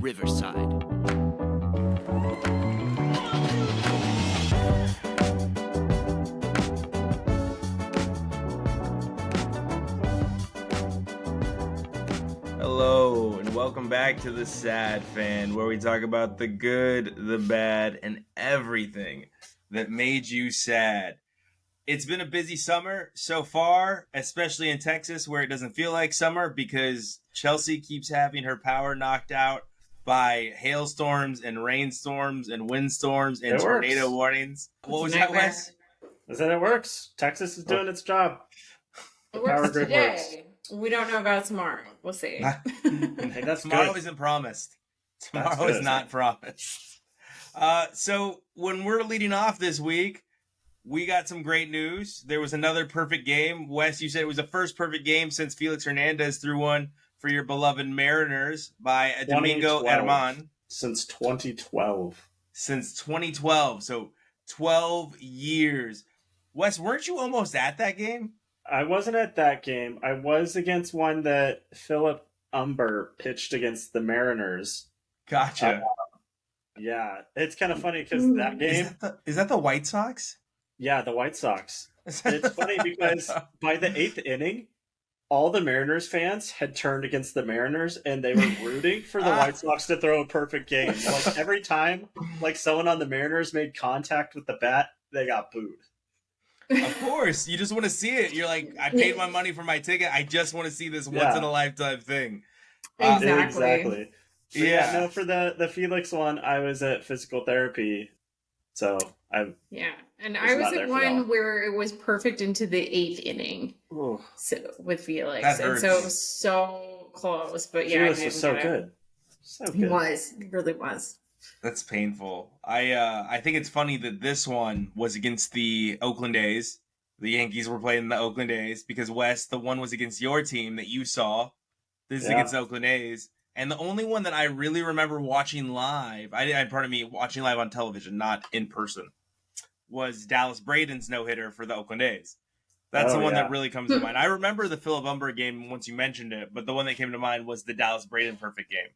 Riverside. Hello, and welcome back to TheSadFan, where we talk about the good, the bad, and everything that made you sad. It's been a busy summer so far, especially in Texas, where it doesn't feel like summer because Chelsea keeps having her power knocked out by hailstorms and rainstorms and windstorms and tornado warnings. What was that, Wes? I said it works. Texas is doing its job. It works today. We don't know about tomorrow. We'll see. Hey, that's Tomorrow good. isn't promised. Tomorrow is not promised. So when we're leading off this week, we got some great news. There was another perfect game. Wes, you said it was the first perfect game since Felix Hernandez threw one for your beloved Mariners by Domingo German. Since 2012. Since 2012. So 12 years. Wes, weren't you almost at that game? I wasn't at that game. I was against one that Philip Umber pitched against the Mariners. Gotcha. Yeah, it's kind of funny because that game... Is that the White Sox? Yeah, the White Sox. It's funny because by the 8th inning, all the Mariners fans had turned against the Mariners and they were rooting for the White Sox to throw a perfect game. Like every time like someone on the Mariners made contact with the bat, they got booed. Of course. You just want to see it. You're like, I paid my money for my ticket. I just want to see this once in a lifetime thing. Exactly. Yeah. No, for the Felix one, I was at physical therapy. So I was at one where it was perfect into the 8th inning. So with Felix, and so it was so close. But yeah, Felix was so good. So good. He was. He really was. That's painful. I think it's funny that this one was against the Oakland A's. The Yankees were playing the Oakland A's because Wes, the one was against your team that you saw. This is against Oakland A's. And the only one that I really remember watching live, watching live on television, not in person, was Dallas Braden's no-hitter for the Oakland A's. That's the one that really comes to mind. I remember the Philip Umber game once you mentioned it, but the one that came to mind was the Dallas Braden perfect game.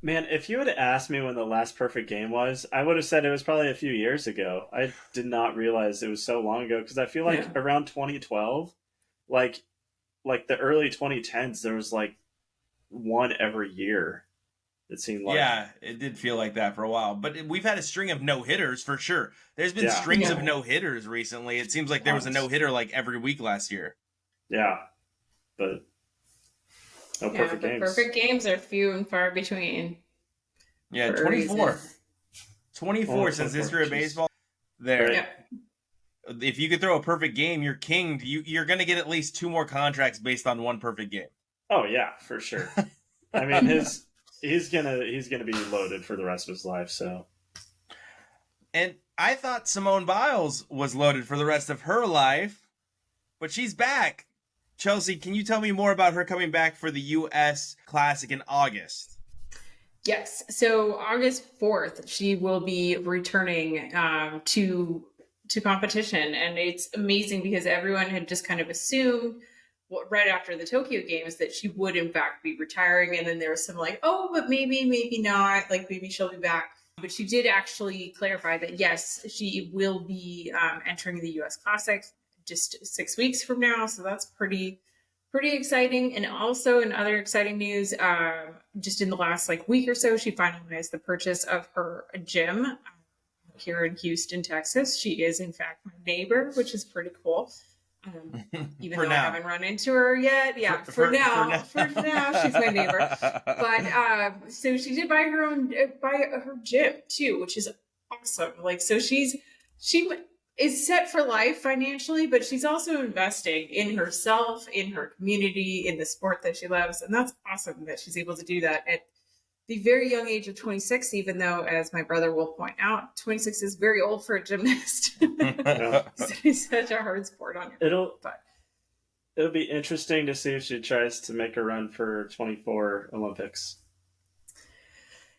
Man, if you had asked me when the last perfect game was, I would have said it was probably a few years ago. I did not realize it was so long ago because I feel like around 2012, like the early 2010s, there was like one every year. It seemed like. Yeah, it did feel like that for a while. But we've had a string of no-hitters for sure. There's been strings of no-hitters recently. It seems like there was a no-hitter like every week last year. Yeah, but no perfect games. Perfect games are few and far between. Yeah, 24. 24 since the history of baseball. There. Yeah. If you could throw a perfect game, you're king. You're going to get at least 2 more contracts based on one perfect game. Oh yeah, for sure. I mean, he's gonna be loaded for the rest of his life. So, and I thought Simone Biles was loaded for the rest of her life, but she's back. Chelsea, can you tell me more about her coming back for the U.S. Classic in August? Yes, so August 4th, she will be returning to competition, and it's amazing because everyone had just kind of assumed right after the Tokyo Games that she would in fact be retiring, and then there was some like, oh, but maybe not, like maybe she'll be back. But she did actually clarify that yes, she will be entering the U.S. Classic just 6 weeks from now, so that's pretty exciting. And also in other exciting news, just in the last week or so, she finalized the purchase of her gym here in Houston, Texas. She is in fact my neighbor, which is pretty cool. Even though I haven't run into her yet. Yeah, for now, she's my neighbor. But so she did buy her gym too, which is awesome. So she is set for life financially, but she's also investing in herself, in her community, in the sport that she loves. And that's awesome that she's able to do that at the very young age of 26, even though, as my brother will point out, 26 is very old for a gymnast. It's such a hard sport on your It'll be interesting to see if she tries to make a run for 24 Olympics.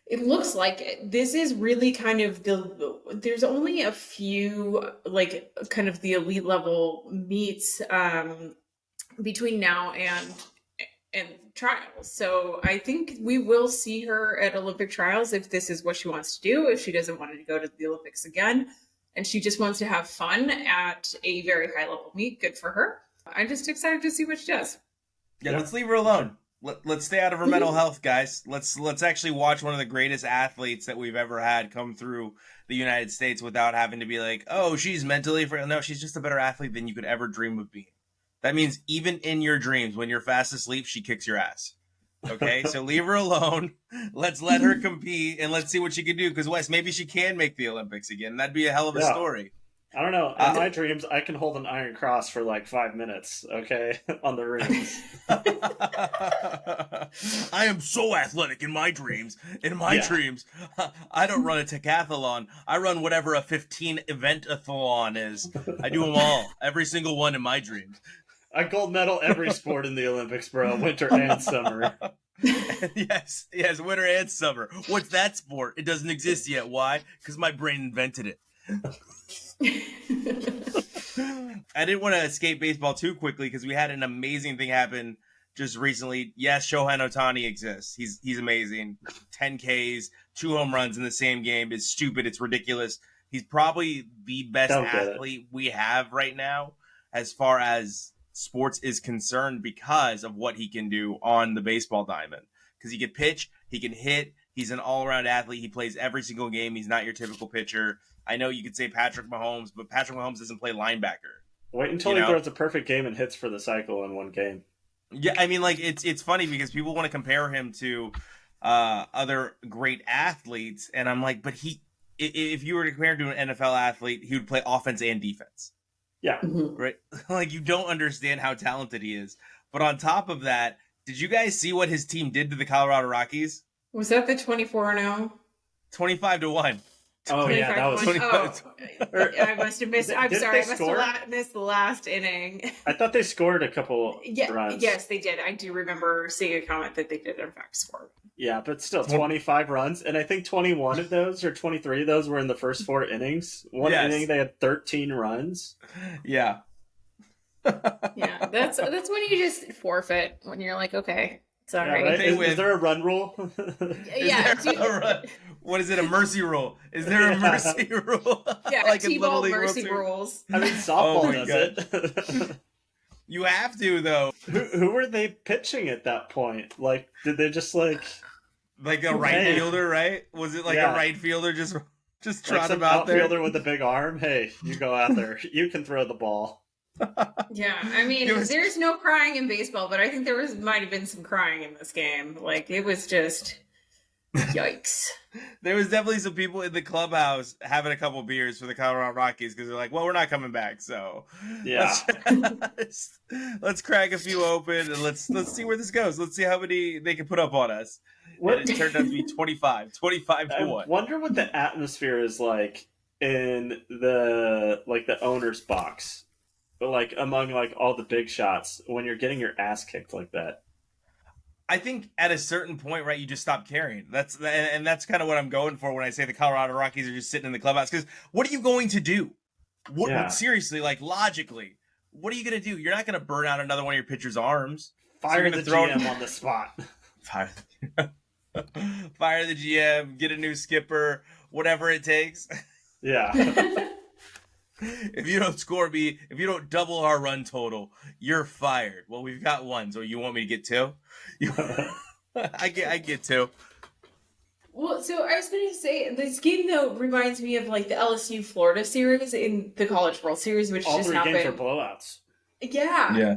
It looks like it. This is really kind of there's only a few kind of the elite level meets between now and and trials. So I think we will see her at Olympic trials if this is what she wants to do, if she doesn't want to go to the Olympics again and she just wants to have fun at a very high level meet. Good for her. I'm just excited to see what she does. Yeah, let's leave her alone. Let's stay out of her mental health, guys. Let's actually watch one of the greatest athletes that we've ever had come through the United States without having to be like, oh, she's mentally frail. No, she's just a better athlete than you could ever dream of being. That means even in your dreams, when you're fast asleep, she kicks your ass. Okay, so leave her alone. Let's let her compete and let's see what she can do. Because Wes, maybe she can make the Olympics again. That'd be a hell of a story. I don't know. In my dreams, I can hold an iron cross for like 5 minutes, okay, on the rings. I am so athletic in my dreams. In my dreams, I don't run a decathlon. I run whatever a 15 event-a-thon is. I do them all, every single one in my dreams. I gold medal every sport in the Olympics, bro, winter and summer. Yes, winter and summer. What's that sport? It doesn't exist yet. Why? Because my brain invented it. I didn't want to escape baseball too quickly because we had an amazing thing happen just recently. Yes, Shohei Ohtani exists. He's amazing. 10 Ks, 2 home runs in the same game is stupid. It's ridiculous. He's probably the best athlete we have right now as far as sports is concerned because of what he can do on the baseball diamond. Because he can pitch, he can hit, he's an all-around athlete. He plays every single game. He's not your typical pitcher. I know you could say Patrick Mahomes, but Patrick Mahomes doesn't play linebacker. Wait until he throws a perfect game and hits for the cycle in one game. Yeah, I mean, like it's funny because people want to compare him to other great athletes, and I'm like, but if you were to compare him to an NFL athlete, he would play offense and defense. Yeah, right. Like you don't understand how talented he is. But on top of that, did you guys see what his team did to the Colorado Rockies? Was that the 24-0? 25-1. Oh yeah, that was 25. I must have missed. I'm sorry, I must have missed the last inning. I thought they scored a couple runs. Yes, they did. I do remember seeing a comment that they did in fact score. Yeah, but still 25 runs, and I think 21 of those or 23 of those were in the first 4 innings. One inning they had 13 runs. Yeah. Yeah, that's when you just forfeit when you're like, okay, sorry. Right? Is there a run rule? What is it? A mercy rule? Is there a mercy rule? Yeah, like T-ball mercy rules. I mean, softball does it. You have to though. Who were they pitching at that point? Like, did they just like a right fielder? Right? Was it like a right fielder just trot him out there? Outfielder with a big arm. Hey, you go out there. You can throw the ball. Yeah, I mean, there's no crying in baseball, but I think might have been some crying in this game. Like, it was just yikes. There was definitely some people in the clubhouse having a couple beers for the Colorado Rockies because they're like, well, we're not coming back, so yeah, let's crack a few open and let's see where this goes. Let's see how many they can put up on us. And it turned out to be 25 to 1. I wonder what the atmosphere is like in the owner's box. But like among like all the big shots when you're getting your ass kicked like that. I think at a certain point, right, you just stop caring. That's kind of what I'm going for when I say the Colorado Rockies are just sitting in the clubhouse. Because what are you going to do? Seriously, like logically, what are you going to do? You're not going to burn out another one of your pitcher's arms. Fire the GM on the spot. Fire the GM. Get a new skipper. Whatever it takes. Yeah. If you don't double our run total, you're fired. Well, we've got 1, so you want me to get 2? I get 2. Well, so I was going to say, this game, though, reminds me of, like, the LSU-Florida series in the College World Series, which just happened. All 3 games were blowouts. Yeah.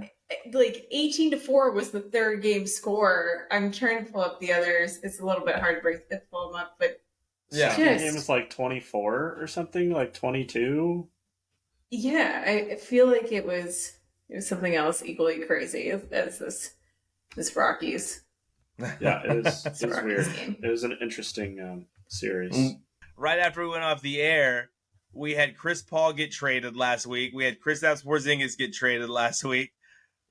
Like, 18-4 was the third game score. I'm trying to pull up the others. It's a little bit hard to pull them up, but... Yeah. The game was, like, 24 or something, like 22. Yeah, I feel like it was something else equally crazy as this Rockies. Yeah, it was weird. Game. It was an interesting series. Right after we went off the air, we had Chris Paul get traded last week. We had Kristaps Porzingis get traded last week.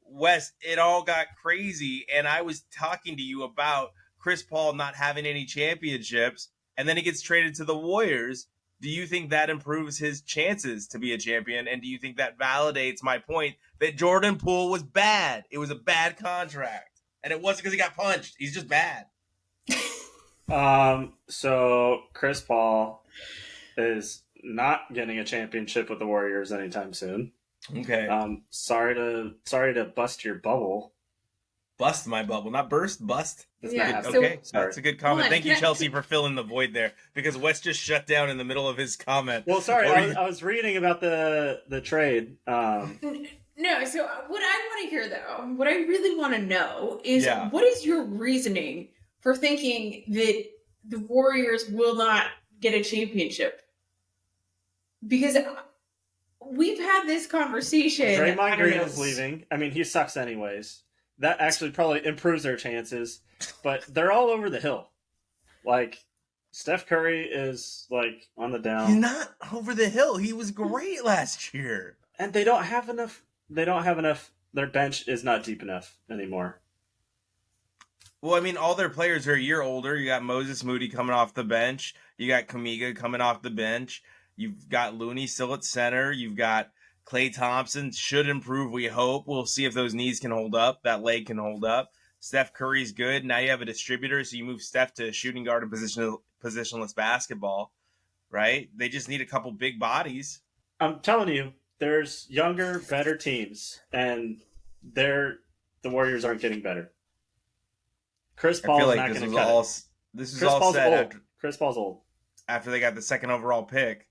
Wes, it all got crazy, and I was talking to you about Chris Paul not having any championships, and then he gets traded to the Warriors. Do you think that improves his chances to be a champion? And do you think that validates my point that Jordan Poole was bad? It was a bad contract. and it wasn't because he got punched. He's just bad. So Chris Paul is not getting a championship with the Warriors anytime soon. Okay. Sorry to bust your bubble. Bust my bubble, not burst. Bust. Yeah. Good. Okay, Sorry. that's a good comment. Hold on, Thank you, can I- Chelsea, for filling the void there because Wes just shut down in the middle of his comment. Well, sorry, Or I was reading about the trade. No, so what I want to hear though, what I really want to know is Yeah. what is your reasoning for thinking that the Warriors will not get a championship? Because we've had this conversation. I Draymond don't Green know. is leaving. I mean, he sucks anyways. That actually probably improves their chances, but they're all over the hill. Like, Steph Curry is, like, on the down. He's not over the hill. He was great last year. And they don't have enough. Their bench is not deep enough anymore. Well, I mean, all their players are a year older. You got Moses Moody coming off the bench. You got Kuminga coming off the bench. You've got Looney still at center. You've got Klay Thompson should improve, we hope. We'll see if those knees can hold up, that leg can hold up. Steph Curry's good. Now you have a distributor, so you move Steph to shooting guard and positionless basketball, right? They just need a couple big bodies. I'm telling you, there's younger, better teams, and the Warriors aren't getting better. Chris I Paul feel is like not this going was to cut all it. this was Chris all Paul's said old. Chris Paul's old. after they got the second overall pick,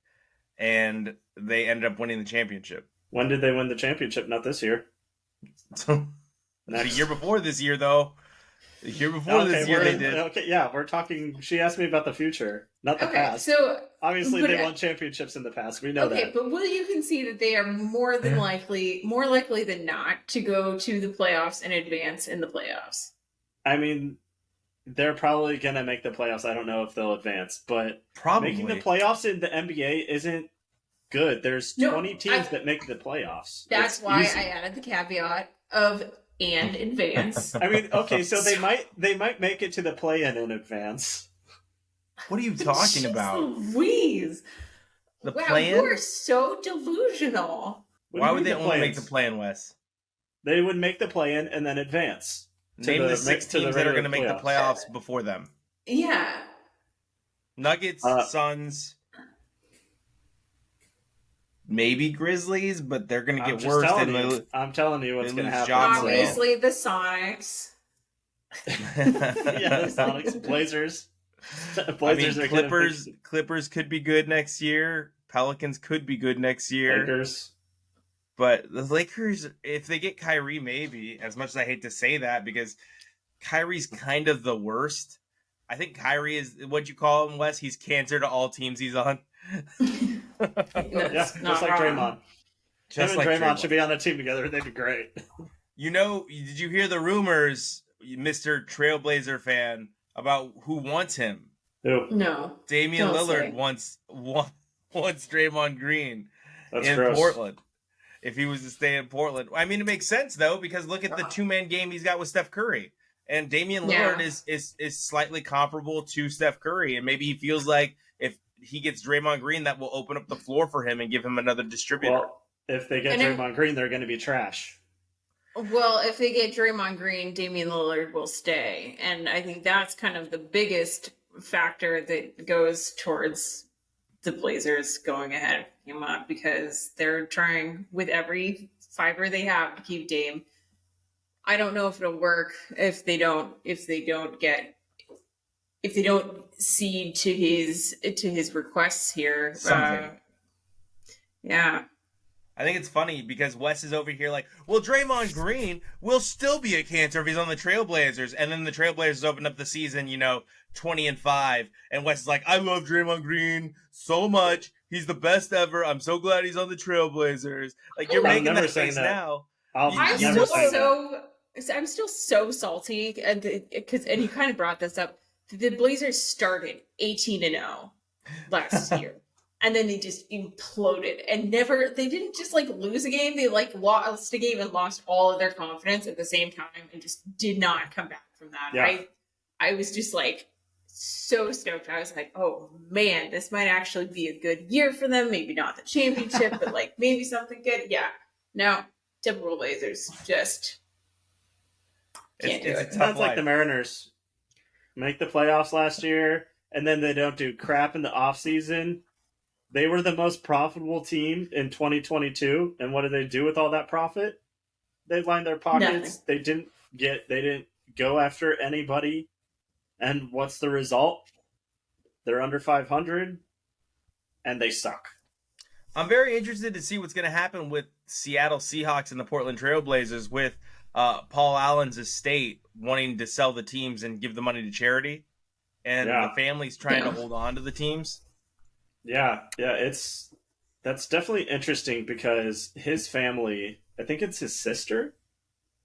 and they ended up winning the championship. When did they win the championship? Not this year. So the year before this year, though. The year before this year, they did. Okay, yeah, we're talking. She asked me about the future, not the Okay, past. so Obviously, but they won championships in the past. We know okay, that. but will you concede that they are more likely than not to go to the playoffs and advance in the playoffs? I mean, they're probably gonna make the playoffs. I don't know if they'll advance, but Probably. making the playoffs in the NBA isn't good. There's No, 20 teams that make the playoffs. That's It's why easy. I added the caveat of and advance. I mean, okay, so they might make it to the play-in in advance. What are you talking Jeez about? Louise. The Wow, plan? you are so delusional. What do Why you would mean they only make the play-ins? plan, Wes? They would make the play-in and then advance. to Name the the- six to the teams that are regular going to make the playoffs. playoffs before them. Yeah. Nuggets, Suns, maybe Grizzlies, but they're going to I'm get just worse. telling than you. I'm telling you what's they going to lose happen. John Wall. Obviously, the Sonics. Yeah, the Sonics, Blazers. I Blazers mean, are gonna Clippers could be good next year. Pelicans could be good next year. Lakers. But the Lakers, if they get Kyrie, maybe, as much as I hate to say that, because Kyrie's kind of the worst. I think Kyrie is, what'd you call him, Wes? He's cancer to all teams he's on. Yeah, just like Draymond. Just Him like and Draymond Draymond. should be on a team together. They'd be great. You know, did you hear the rumors, Mr. Trailblazer fan, about who wants him? Ew, No. Damian Don't Lillard say. wants Draymond Green that's in gross. Portland. If he was to stay in Portland. I mean, it makes sense, though, because look at the two-man game he's got with Steph Curry. And Damian Lillard is slightly comparable to Steph Curry. And maybe he feels like if he gets Draymond Green, that will open up the floor for him and give him another distributor. Well, if they get And then- Draymond Green, they're going to be trash. Well, if they get Draymond Green, Damian Lillard will stay. And I think that's kind of the biggest factor that goes towards the Blazers going ahead of him up, because they're trying with every fiber they have to keep Dame. I don't know if it'll work if they don't cede to his requests here. Something. Yeah. I think it's funny because Wes is over here like, well, Draymond Green will still be a cancer if he's on the Trailblazers. And then the Trailblazers open up the season, 20-5. And Wes is like, I love Draymond Green so much. He's the best ever. I'm so glad he's on the Trailblazers. Like, you're I'm making never that saying face that. now. I'm never say I'm still so salty, and you kind of brought this up. The Blazers started 18-0 last year, and then they just imploded and they didn't just lose a game. They lost a game and lost all of their confidence at the same time, and just did not come back from that. Yeah. I was just so stoked. I was like, oh man, this might actually be a good year for them. Maybe not the championship, but maybe something good. Yeah. Now, typical Blazers, just Can't do it's it. a tough That's like life. the Mariners make the playoffs last year, and then they don't do crap in the offseason. They were the most profitable team in 2022, and what did they do with all that profit? They lined their pockets. Nothing. They didn't go after anybody. And what's the result? They're under 500, and they suck. I'm very interested to see what's going to happen with Seattle Seahawks and the Portland Trailblazers with Paul Allen's estate wanting to sell the teams and give the money to charity, and the family's trying to hold on to the teams. Yeah, that's definitely interesting because his family, I think it's his sister.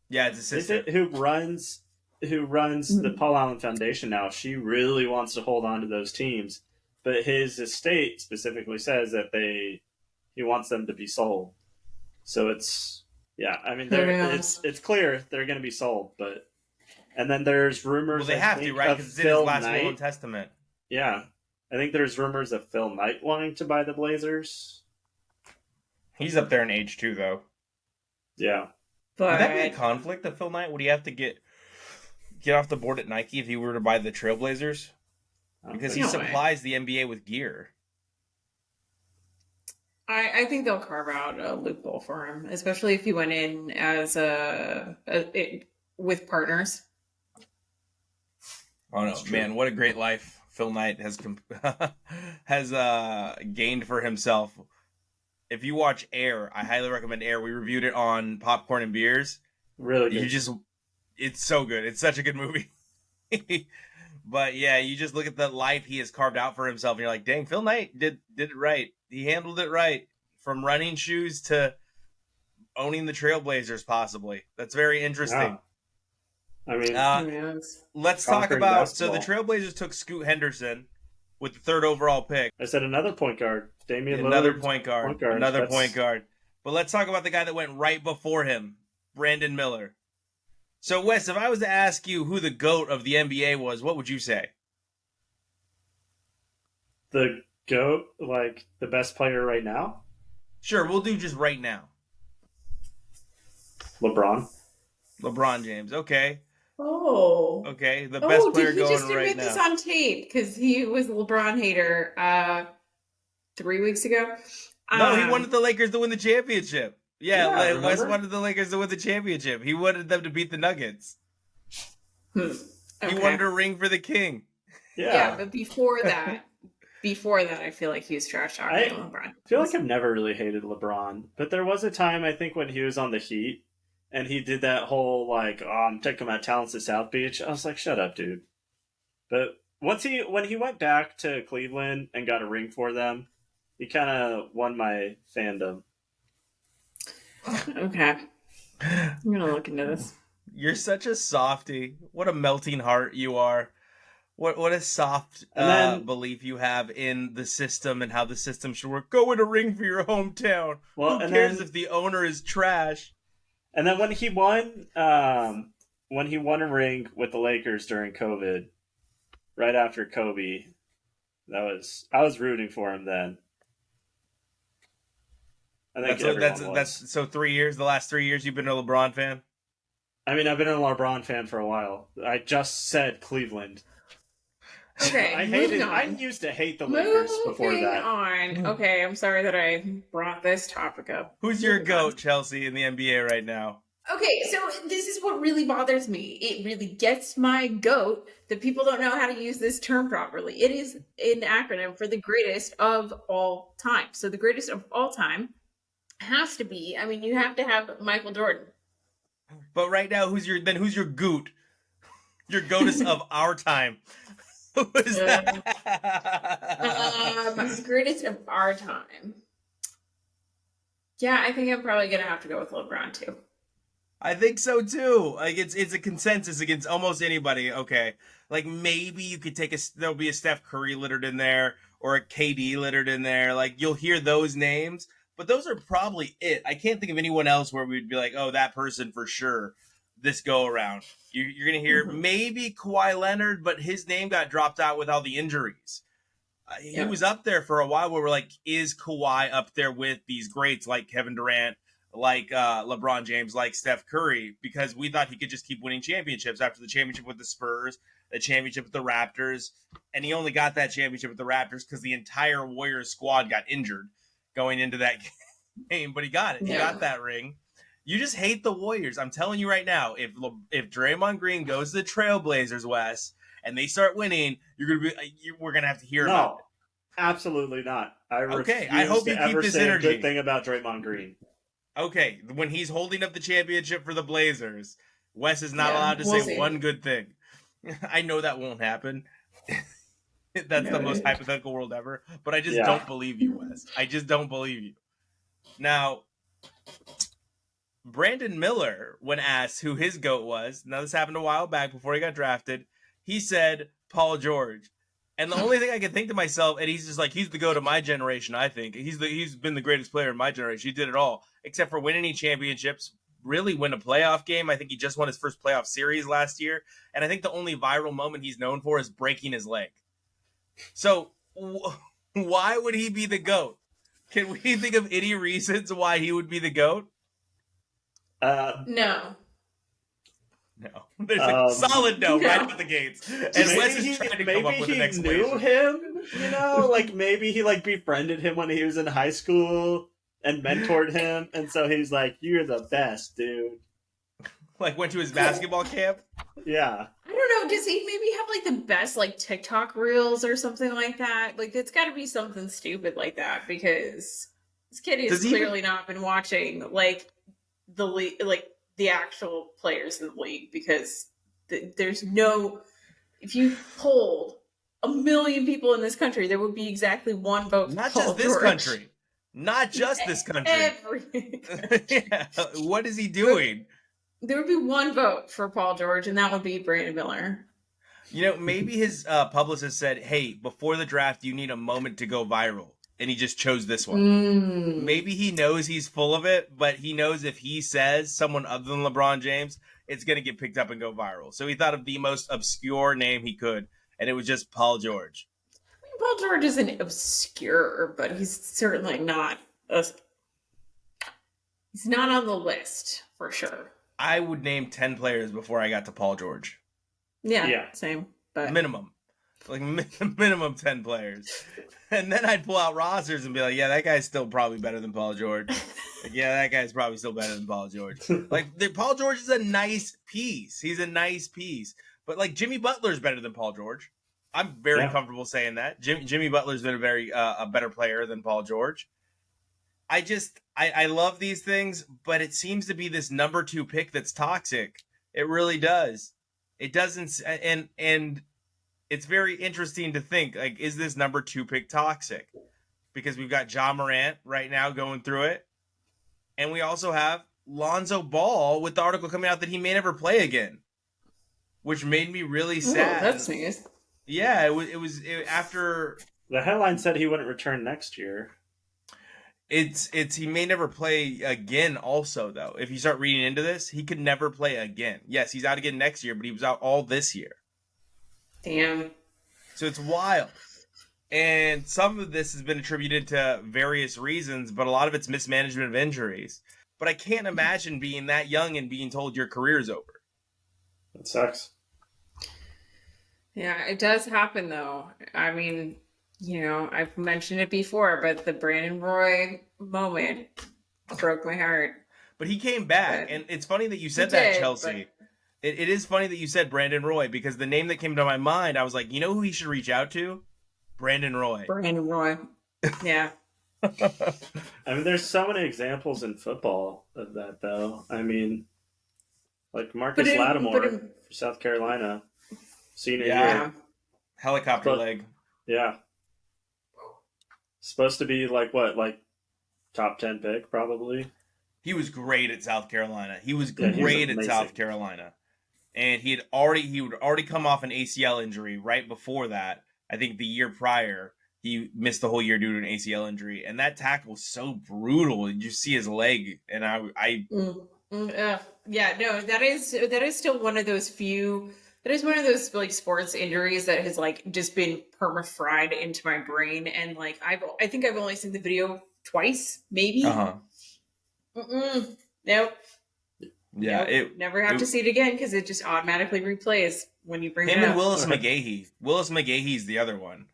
Yeah, it's his sister. Is it who runs the Paul Allen Foundation now? She really wants to hold on to those teams, but his estate specifically says that he wants them to be sold. So it's it's clear they're going to be sold, and then there's rumors. Well, they have to, right? Because it's in his last will and testament. Yeah, I think there's rumors of Phil Knight wanting to buy the Blazers. He's up there in age too, though. Yeah, but would that be a conflict of Phil Knight? Would he have to get off the board at Nike if he were to buy the Trailblazers? Because he supplies the NBA with gear. I think they'll carve out a loophole for him, especially if he went in as with partners. Oh no, man! What a great life Phil Knight has gained for himself. If you watch Air, I highly recommend Air. We reviewed it on Popcorn and Beers. Really good. It's so good. It's such a good movie. But yeah, you just look at the life he has carved out for himself, and you're like, dang, Phil Knight did it right. He handled it right. From running shoes to owning the Trailblazers, possibly. That's very interesting. Yeah. I mean, let's talk about basketball. So the Trailblazers took Scoot Henderson with the 3rd overall pick. I said another point guard, Damian Lillard. Another point guard. But let's talk about the guy that went right before him, Brandon Miller. So Wes, if I was to ask you who the GOAT of the NBA was, what would you say? The GOAT, like the best player right now? Sure, we'll do just right now. LeBron James, okay. Oh. Okay, the best player going right now. Oh, did he just admit this on tape? Because he was a LeBron hater 3 weeks ago. No, he wanted the Lakers to win the championship. Yeah, Wes wanted the Lakers to win the championship. He wanted them to beat the Nuggets. Okay. He wanted a ring for the king. Yeah, but before that, I feel like he was trash talking LeBron. I feel like I've never really hated LeBron, but there was a time I think when he was on the Heat and he did that whole like, "Oh, I'm taking my talents to South Beach." I was like, "Shut up, dude." But when he went back to Cleveland and got a ring for them, he kind of won my fandom. Okay, I'm gonna look into this. You're such a softie. What a melting heart you are. What a soft belief you have in the system and how the system should work. Go win a ring for your hometown. Well, who cares if the owner is trash? And then when he won a ring with the Lakers during COVID, right after Kobe, I was rooting for him then. I think that's so 3 years. The last 3 years you've been a LeBron fan. I mean, I've been a LeBron fan for a while. I just said Cleveland. Okay, I used to hate the Lakers before that. Okay, I'm sorry that I brought this topic up. Who's your GOAT, Chelsea, in the NBA right now? Okay, so this is what really bothers me. It really gets my goat that people don't know how to use this term properly. It is an acronym for the greatest of all time. So the greatest of all time has to be, you have to have Michael Jordan. But right now, who's your GOAT? Your GOATest of our time. Who is that? Greatest of our time. Yeah, I think I'm probably gonna have to go with LeBron too. I think so too. Like it's a consensus against almost anybody. Okay, like maybe you could there'll be a Steph Curry littered in there or a KD littered in there. Like you'll hear those names, but those are probably it. I can't think of anyone else where we'd be like, oh, that person for sure. This go around, you're gonna hear maybe Kawhi Leonard, but his name got dropped out with all the injuries. He was up there for a while where we're like, is Kawhi up there with these greats like Kevin Durant, like LeBron James, like Steph Curry, because we thought he could just keep winning championships after the championship with the Spurs, the championship with the Raptors, and he only got that championship with the Raptors because the entire Warriors squad got injured going into that game, but he got it. He got that ring. You just hate the Warriors. I'm telling you right now, if Draymond Green goes to the Trailblazers, Wes, and they start winning, we're gonna have to hear about it. Absolutely not. I I hope you keep this say energy. a good thing about Draymond Green. Okay, when he's holding up the championship for the Blazers, Wes is not allowed to say one good thing. I know that won't happen. That's the most hypothetical world ever. But I just don't believe you, Wes. I just don't believe you. Now, Brandon Miller, when asked who his GOAT was, now this happened a while back before he got drafted, he said Paul George. And the only thing I can think to myself, and he's just like, he's the GOAT of my generation, I think. He's been the greatest player in my generation. He did it all, except for winning any championships, really win a playoff game. I think he just won his first playoff series last year. And I think the only viral moment he's known for is breaking his leg. So why would he be the GOAT? Can we think of any reasons why he would be the GOAT? No. No. There's a solid no right out the gates. And Wes is trying to come up with an explanation. Maybe he knew him, like maybe he befriended him when he was in high school and mentored him, and so he's like, "You're the best, dude." Like went to his basketball camp? Yeah. I don't know, does he maybe have the best TikTok reels or something like that? It's gotta be something stupid like that, because this kid has clearly not been watching the league, the actual players in the league, because there's no, if you polled 1 million people in this country, there would be exactly one vote for Not Paul just this George. country. Not just this country. Every country. Yeah. What is he doing? There would be one vote for Paul George, and that would be Brandon Miller. Maybe his publicist said, hey, before the draft, you need a moment to go viral. And he just chose this one. Maybe he knows he's full of it, but he knows if he says someone other than LeBron James, it's going to get picked up and go viral. So he thought of the most obscure name he could, and it was just Paul George. Paul George isn't obscure, but he's certainly not he's not on the list, for sure. I would name 10 players before I got to Paul George. Yeah. Same. But minimum. Minimum 10 players. And then I'd pull out rosters and be like, yeah, that guy's still probably better than Paul George. Yeah, that guy's probably still better than Paul George. Paul George is a nice piece. He's a nice piece. But Jimmy Butler's better than Paul George. I'm very comfortable saying that. Jimmy Butler's been a better player than Paul George. I love these things, but it seems to be this number 2 pick that's toxic. It really does. It doesn't, and it's very interesting to think, is this number 2 pick toxic? Because we've got Ja Morant right now going through it. And we also have Lonzo Ball with the article coming out that he may never play again, which made me really sad. Ooh, that's nice. Yeah, it was after... The headline said he wouldn't return next year. It's he may never play again also, though. If you start reading into this, he could never play again. Yes, he's out again next year, but he was out all this year. Damn. So it's wild. And some of this has been attributed to various reasons, but a lot of it's mismanagement of injuries. But I can't imagine being that young and being told your career's over. It sucks. Yeah, it does happen, though. I mean, I've mentioned it before, but the Brandon Roy moment broke my heart. But he came back, and it's funny that you said that, Chelsea. It is funny that you said Brandon Roy, because the name that came to my mind, I was like, you know who he should reach out to? Brandon Roy. Brandon Roy. Yeah. I mean, there's so many examples in football of that, though. I mean, Marcus Lattimore for South Carolina, senior year. Helicopter leg. Yeah. Supposed to be top 10 pick, probably. He was great at South Carolina. He was great at South Carolina. And he would already come off an ACL injury right before that. I think the year prior, he missed the whole year due to an ACL injury. And that tackle was so brutal. You see his leg, and that is still one of those few. That is one of those sports injuries that has just been perma-fried into my brain. And I think I've only seen the video twice, maybe. Nope. Yeah, nope. Never have to see it again because it just automatically replays when you bring it him up. and Willis McGahee. Willis McGahee's the other one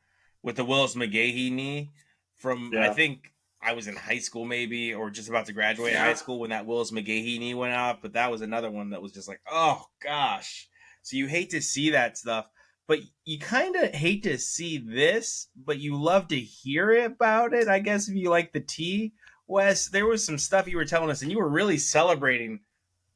with the Willis McGahee knee from I think I was in high school maybe or just about to graduate high school when that Willis McGahee knee went off. But that was another one that was just like, oh gosh. So you hate to see that stuff, but you kind of hate to see this, but you love to hear about it. I guess if you like the tea, Wes, there was some stuff you were telling us, and you were really celebrating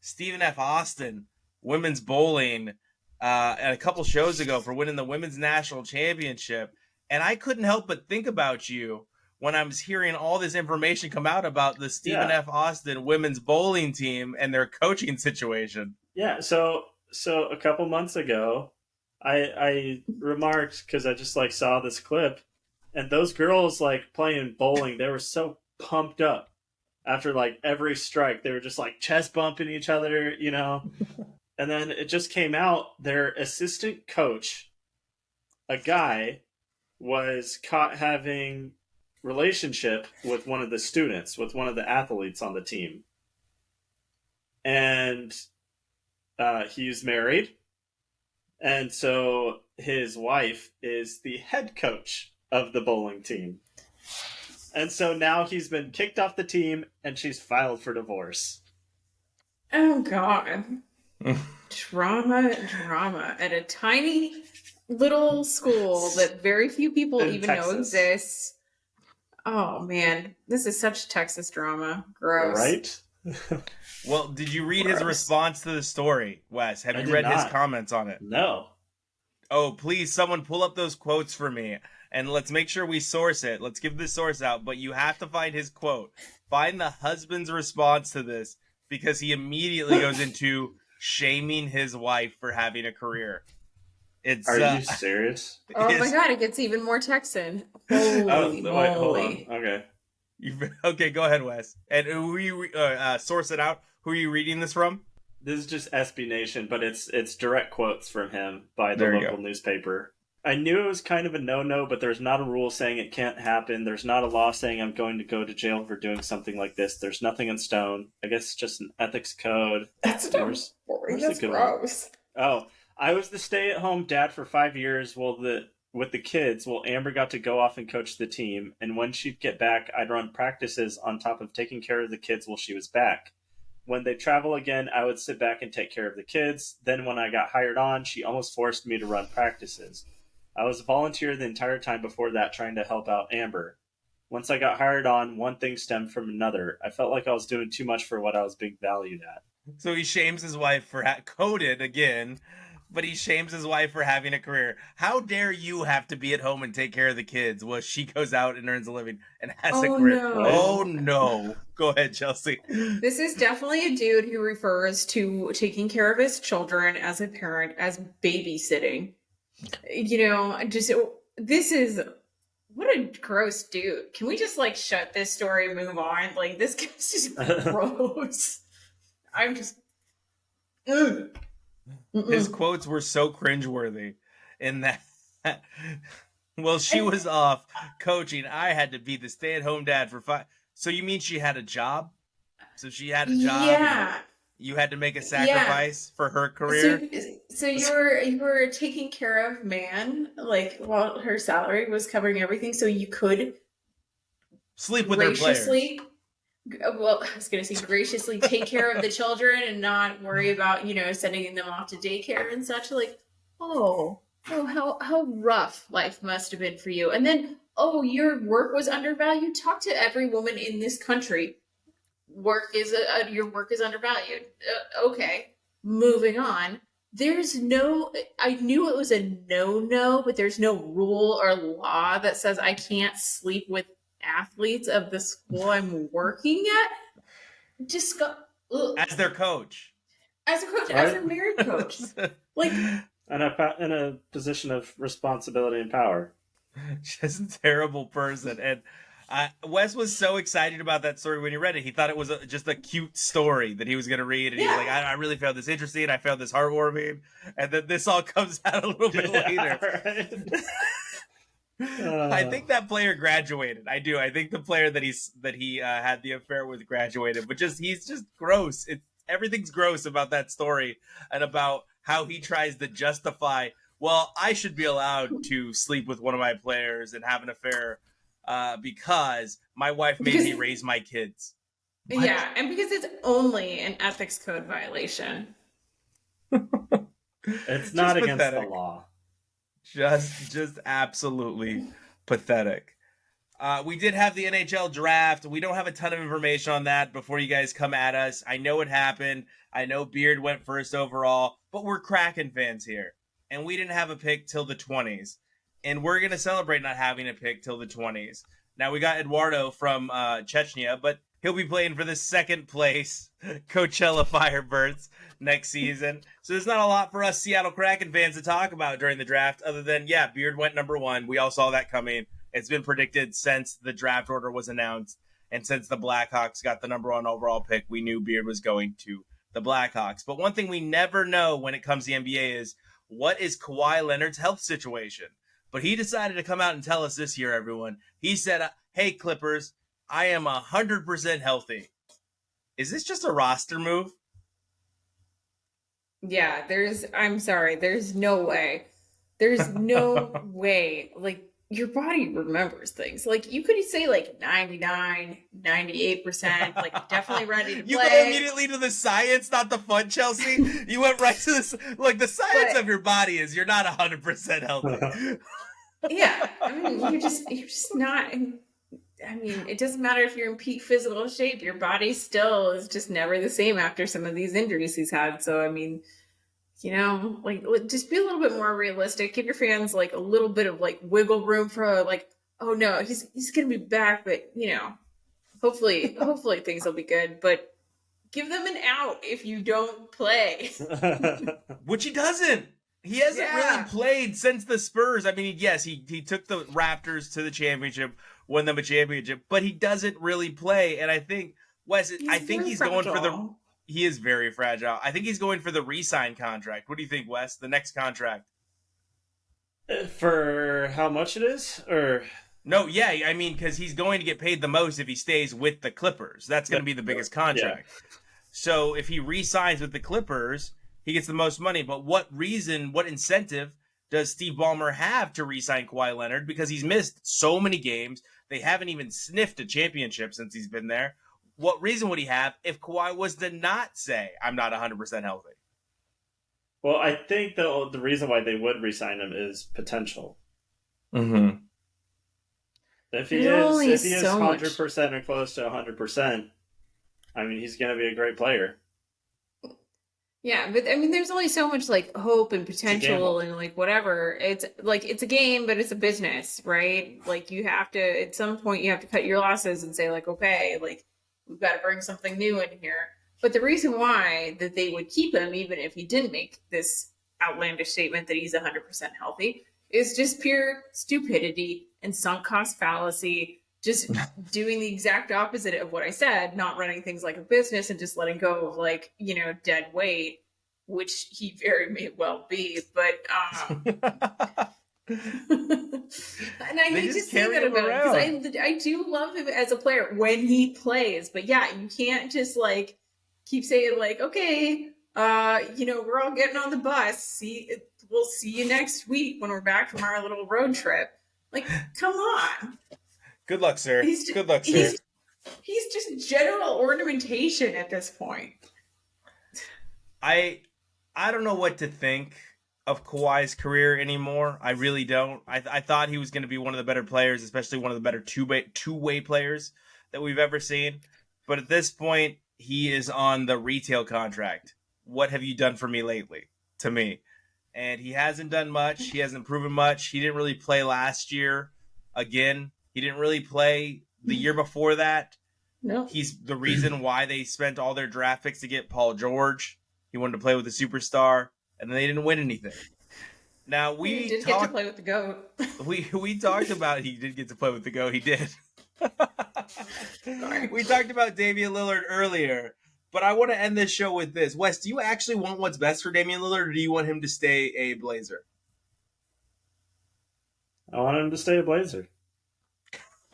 Stephen F. Austin women's bowling a couple shows ago for winning the women's national championship. And I couldn't help but think about you when I was hearing all this information come out about the Stephen F. Austin women's bowling team and their coaching situation. Yeah, so a couple months ago, I remarked, because I just like saw this clip, and those girls like playing bowling, they were so pumped up after like every strike. They were just like chest bumping each other, you know. And then it just came out their assistant coach, a guy, was caught having relationship with one of the students, with one of the athletes on the team. And he's married. And so his wife is the head coach of the bowling team. And so now he's been kicked off the team and she's filed for divorce. Oh, God. Drama at a tiny little school that very few people In even Texas. know exists. Oh, man. This is such Texas drama. Gross. Right? Well, did you read his response to the story, Wes? Have you read his comments on it? No. Oh, please, someone pull up those quotes for me. And let's make sure we source it. Let's give the source out. But you have to find his quote. Find the husband's response to this, because he immediately goes into shaming his wife for having a career. Are you serious? Oh my God, it gets even more Texan. Holy moly. Wait, hold on. Okay. Okay, go ahead, Wes. And who are you source it out? Who are you reading this from? This is just SB Nation, but it's direct quotes from him by the local newspaper. I knew it was kind of a no-no, but there's not a rule saying it can't happen. There's not a law saying I'm going to go to jail for doing something like this. There's nothing in stone. I guess it's just an ethics code. That's gross. Oh, I was the stay-at-home dad for 5 years with the kids. Well, Amber got to go off and coach the team, and when she'd get back, I'd run practices on top of taking care of the kids while she was back. When they travel again, I would sit back and take care of the kids. Then when I got hired on, she almost forced me to run practices. I was a volunteer the entire time before that, trying to help out Amber. Once I got hired on, one thing stemmed from another. I felt like I was doing too much for what I was being valued at. So he shames his wife for coded again, but he shames his wife for having a career. How dare you have to be at home and take care of the kids while she goes out and earns a living and has a career? No. Oh, no. Go ahead, Chelsea. This is definitely a dude who refers to taking care of his children as a parent as babysitting. You know, this is, what a gross dude. Can we just like shut this story and move on? Like, this guy's just gross. I'm just, ugh. His quotes were so cringeworthy in that, well, she was off coaching. I had to be the stay-at-home dad for 5. So you mean she had a job? So she had a job? Yeah. You had to make a sacrifice for her career? So you were taking care of man, like, while her salary was covering everything, so you could sleep with her players. Well, I was going to say graciously take care of the children and not worry about, you know, sending them off to daycare and such. Like, how rough life must have been for you. And then, your work was undervalued. Talk to every woman in this country. Your work is undervalued. Okay, moving on. I knew it was a no, but there's no rule or law that says I can't sleep with athletes of the school I'm working at. Just go as their coach. As a coach, as a married coach. Like, in a position of responsibility and power. Just a terrible person. And Wes was so excited about that story when he read it. He thought it was just a cute story that he was going to read. And he was like, I really found this interesting. I found this heartwarming. And then this all comes out a little bit later. Right. I think that player graduated. I do. I think the player that he had the affair with graduated, but he's just gross. Everything's gross about that story and about how he tries to justify. Well, I should be allowed to sleep with one of my players and have an affair because my wife made me raise my kids. What? Yeah, and because it's only an ethics code violation. It's not against the law. Just absolutely pathetic. We did have the NHL draft. We don't have a ton of information on that before you guys come at us. I know it happened. I know Beard went first overall, but we're Kraken fans here. And we didn't have a pick till the 20s. And we're going to celebrate not having a pick till the 20s. Now, we got Eduardo from Chechnya, but he'll be playing for the second place Coachella Firebirds next season. So there's not a lot for us Seattle Kraken fans to talk about during the draft other than, yeah, Beard went number 1. We all saw that coming. It's been predicted since the draft order was announced. And since the Blackhawks got the number 1 overall pick, we knew Beard was going to the Blackhawks. But one thing we never know when it comes to the NBA is, what is Kawhi Leonard's health situation? But he decided to come out and tell us this year, everyone. He said, hey, Clippers, I am 100% healthy. Is this just a roster move? Yeah, I'm sorry, there's no way. There's no way. Like, your body remembers things. Like, you could say, like, 99, 98%, like, definitely ready to play. You go immediately to the science, not the fun, Chelsea. You went right to this. Like, the science of your body is you're not 100% healthy. Yeah, I mean, you're just not. I mean, it doesn't matter if you're in peak physical shape. Your body still is just never the same after some of these injuries he's had. So, I mean, you know, like, just be a little bit more realistic. Give your fans, like, a little bit of, like, wiggle room for, like, oh, no, he's going to be back. But, you know, hopefully things will be good. But give them an out if you don't play. Which he doesn't. He hasn't really played since the Spurs. I mean, yes, he took the Raptors to the championship, won them a championship, but he doesn't really play. And I think, Wes, he's going for the... He is very fragile. I think he's going for the re-sign contract. What do you think, Wes? The next contract? For how much it is? Or... No, yeah, I mean, because he's going to get paid the most if he stays with the Clippers. That's going to be the biggest contract. Yeah. So if he re-signs with the Clippers, he gets the most money. But what incentive does Steve Ballmer have to re-sign Kawhi Leonard? Because he's missed so many games. They haven't even sniffed a championship since he's been there. What reason would he have if Kawhi was to not say, I'm not 100% healthy? Well, I think the reason why they would re-sign him is potential. Mm-hmm. If he is 100% or close to 100%, I mean, he's going to be a great player. Yeah, but I mean, there's only so much, like, hope and potential and, like, whatever. It's like, it's a game, but it's a business, right? Like, you have to, at some point, you have to cut your losses and say, like, okay, like, we've got to bring something new in here. But the reason why that they would keep him, even if he didn't make this outlandish statement that he's 100% healthy, is just pure stupidity and sunk cost fallacy. Just doing the exact opposite of what I said, not running things like a business and just letting go of, like, you know, dead weight, which he very may well be. But and I hate to say that about him because I do love him as a player when he plays. But yeah, you can't just, like, keep saying, like, okay, you know, we're all getting on the bus. We'll see you next week when we're back from our little road trip. Like, come on. Good luck, sir. Good luck, sir. He's just general ornamentation at this point. I don't know what to think of Kawhi's career anymore. I really don't. I thought he was going to be one of the better players, especially one of the better two-way players that we've ever seen. But at this point, he is on the retail contract. What have you done for me lately? To me. And he hasn't done much. He hasn't proven much. He didn't really play last year. Again, he didn't really play the year before that. No. He's the reason why they spent all their draft picks to get Paul George. He wanted to play with a superstar, and they didn't win anything. Now he did get to play with the GOAT. we talked about he did get to play with the GOAT. He did. We talked about Damian Lillard earlier, but I want to end this show with this. Wes, do you actually want what's best for Damian Lillard, or do you want him to stay a Blazer? I want him to stay a Blazer.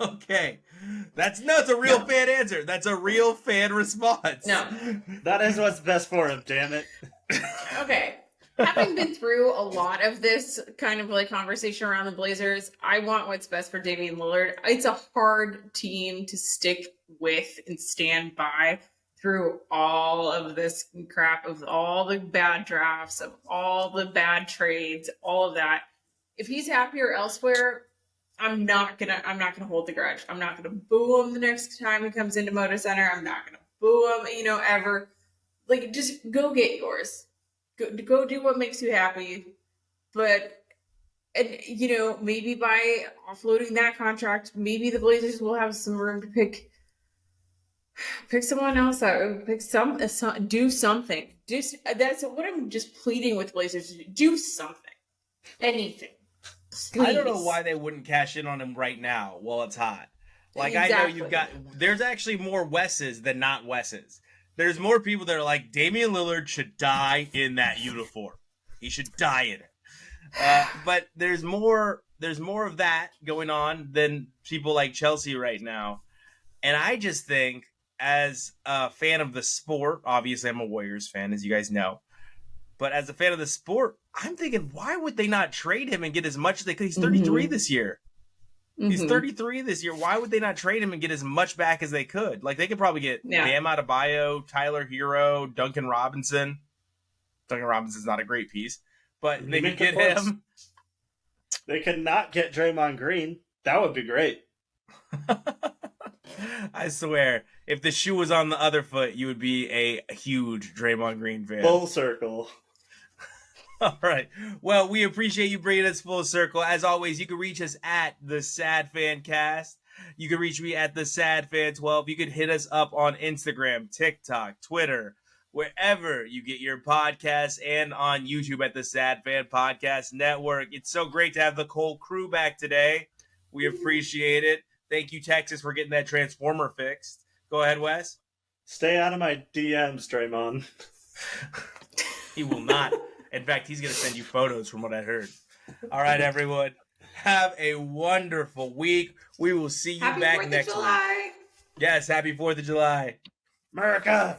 Okay. That's a real fan answer. That's a real fan response. No. That is what's best for him, damn it. Okay. Having been through a lot of this kind of like conversation around the Blazers, I want what's best for Damian Lillard. It's a hard team to stick with and stand by through all of this crap, of all the bad drafts, of all the bad trades, all of that. If he's happier elsewhere, I'm not gonna hold the grudge. I'm not gonna boo him the next time he comes into Moda Center. I'm not gonna boo him, ever. Like, just go get yours. Go do what makes you happy. But, and maybe by offloading that contract, maybe the Blazers will have some room to pick someone else out. Do something. That's what I'm just pleading with Blazers to do. Do something. Anything. Please. I don't know why they wouldn't cash in on him right now while it's hot. Like, Exactly. I know there's actually more Wes's than not Wes's. There's more people that are like, Damian Lillard should die in that uniform. He should die in it. But there's more of that going on than people like Chelsea right now. And I just think, as a fan of the sport, obviously I'm a Warriors fan, as you guys know. But as a fan of the sport, I'm thinking, why would they not trade him and get as much as they could? He's 33 this year. He's 33 this year. Why would they not trade him and get as much back as they could? Like, they could probably get Bam Adebayo, Tyler Hero, Duncan Robinson. Duncan Robinson's not a great piece, but they could get him. They could not get Draymond Green. That would be great. I swear, if the shoe was on the other foot, you would be a huge Draymond Green fan. Full circle. All right. Well, we appreciate you bringing us full circle. As always, you can reach us at the TheSadFan Cast. You can reach me at TheSadFan12. You can hit us up on Instagram, TikTok, Twitter, wherever you get your podcasts, and on YouTube at the TheSadFan Podcast Network. It's so great to have the Cole crew back today. We appreciate it. Thank you, Texas, for getting that transformer fixed. Go ahead, Wes. Stay out of my DMs, Draymond. He will not. In fact, he's going to send you photos from what I heard. All right, everyone. Have a wonderful week. We will see you back next week. Happy 4th of July. Yes, happy 4th of July. America!